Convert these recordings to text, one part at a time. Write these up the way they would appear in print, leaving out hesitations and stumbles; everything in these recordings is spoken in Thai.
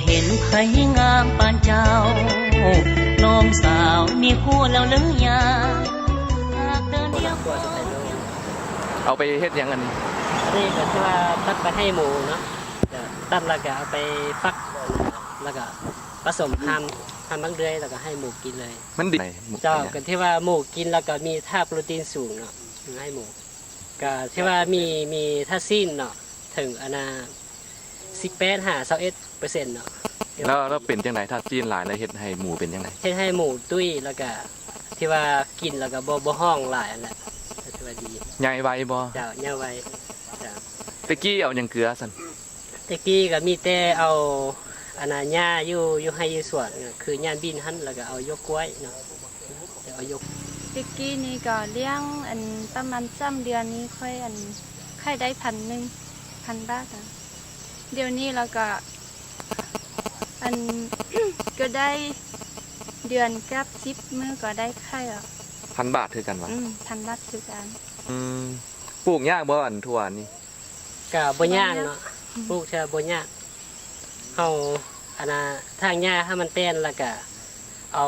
เห็นไผงามปานเจ้าน้องสาวมีคู่แล้วหรือยังหากเดินเดียวเอาไปเฮ็ดยังอันนี้นี่ก็ที่ว่าตัดไปให้หมูเนาะตัดแล้วก็เอาไปฟักแล้วก็ผสมหั่นบางเดือยแล้วก็ให้หมูกินเลยมันดีเจ้าก็ที่ว่าหมูกินแล้วก็มีท่าโปรตีนสูงเนาะให้หมูก็ที่ว่ามีท่าซีนเนาะถึง18-21%เนาะแล้วเป็นจังไดถ้าจีนหลายแล้วเฮ็ดให้หมูเป็นจังไดเฮ็ดให้หมูตุ้ยแล้วก็ที่ว่ากินแล้วก็บ่ห้องหลายอันแหละที่ว่าดีใหญ่ไวบ่เจ้าใหญ่ไวเจ้าตะกี้เอาหยังเกลือซั่นตะกี้ก็มีแต่เอาอันน่ะหญ้าอยู่ให้อยู่สวนคือย่านบินหั่นแล้วก็เอายกกล้วยเนาะเอายกตะกี้นี่ก็เลี้ยงอันประมาณ3 เดือนนี้ค่อยได้1,000 บาทอ่ะเดี๋ยวนี้เราก็อัน ก็ได้เดือนกับ10 มื้อก็ได้ไข่อ่ะ1,000 บาทคือกันวะ1,000 บาทคือกันปลูกยากบ่อันทั่วนี่ก็บ่ยากเนาะปลูกแค่บ่ยากเฮาอันน่ะทางหญ้าให้มันเป็นแล้วก็เอา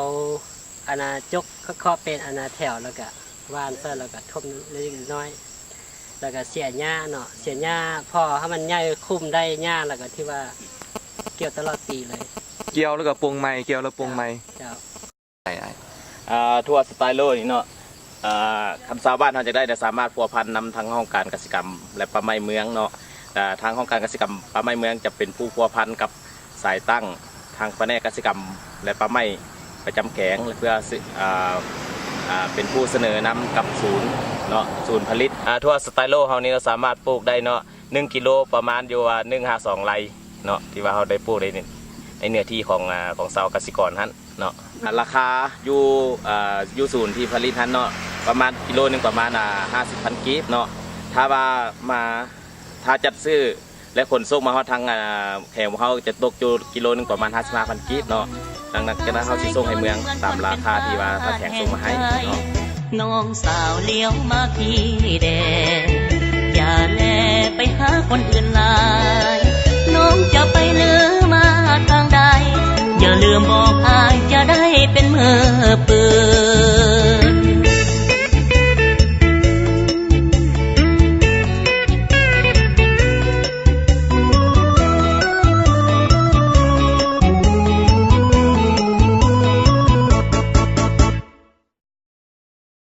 อันน่ะจกเคาะเป็นอันน่ะแถวแล้วก็ว่านซะแล้วก็ทบเล็กน้อยแล้วก็เสียหญ้าเนาะเสียหญ้าพอให้มันใหญ่คุ้มได้หญ้าแล้วก็ที่ว่าเกี่ยวตลอดปีเลยเกี่ยวแล้วก็ปรุงใหม่เกี่ยวแล้วปรุงใหม่เจ้าทั่วสไตล์โลนี่เนาะคำสาวบ้านเราจะได้สามารถพัวพันนำทางห้องการเกษตรกรรมและป่าไม้เมืองเนาะทางห้องการเกษตรกรรมป่าไม้เมืองจะเป็นผู้พัวพันกับสายตั้งทางแผนกเกษตรกรรมและป่าไม้ประจำแขงเพื่อเป็นผู้เสนอนำกับศูนย์เนาะศูนย์ผลิตทั่วสไตล์โลเรานี่เราสามารถปลูกได้เนาะ1 กิโลประมาณอยู่ว่า152 ไร่เนาะที่ว่าเราได้ปลูกในเนื้อที่ของชาวเกษตรกรท่านเนาะราคาอยู่ศูนย์ที่ผลิตท่านเนาะประมาณกิโลนึงประมาณ50,000 กีบเนาะถ้าจัดซื้อและขนส่งมาทางแขงของเขาจะตกอยู่กิโลนึงประมาณ55,000 กีบเนาะดังนั้นก็เขาสิส่งให้เมืองตามราคาที่ว่าถ้าแขงส่งมาให้เนาะน้องสาวเลี้ยวมาพี่แดงอย่าแลไปหาคนอื่นหลายน้องจะไปเลือมาทางใดอย่าลืมบอกอายจะได้เป็นมือปืน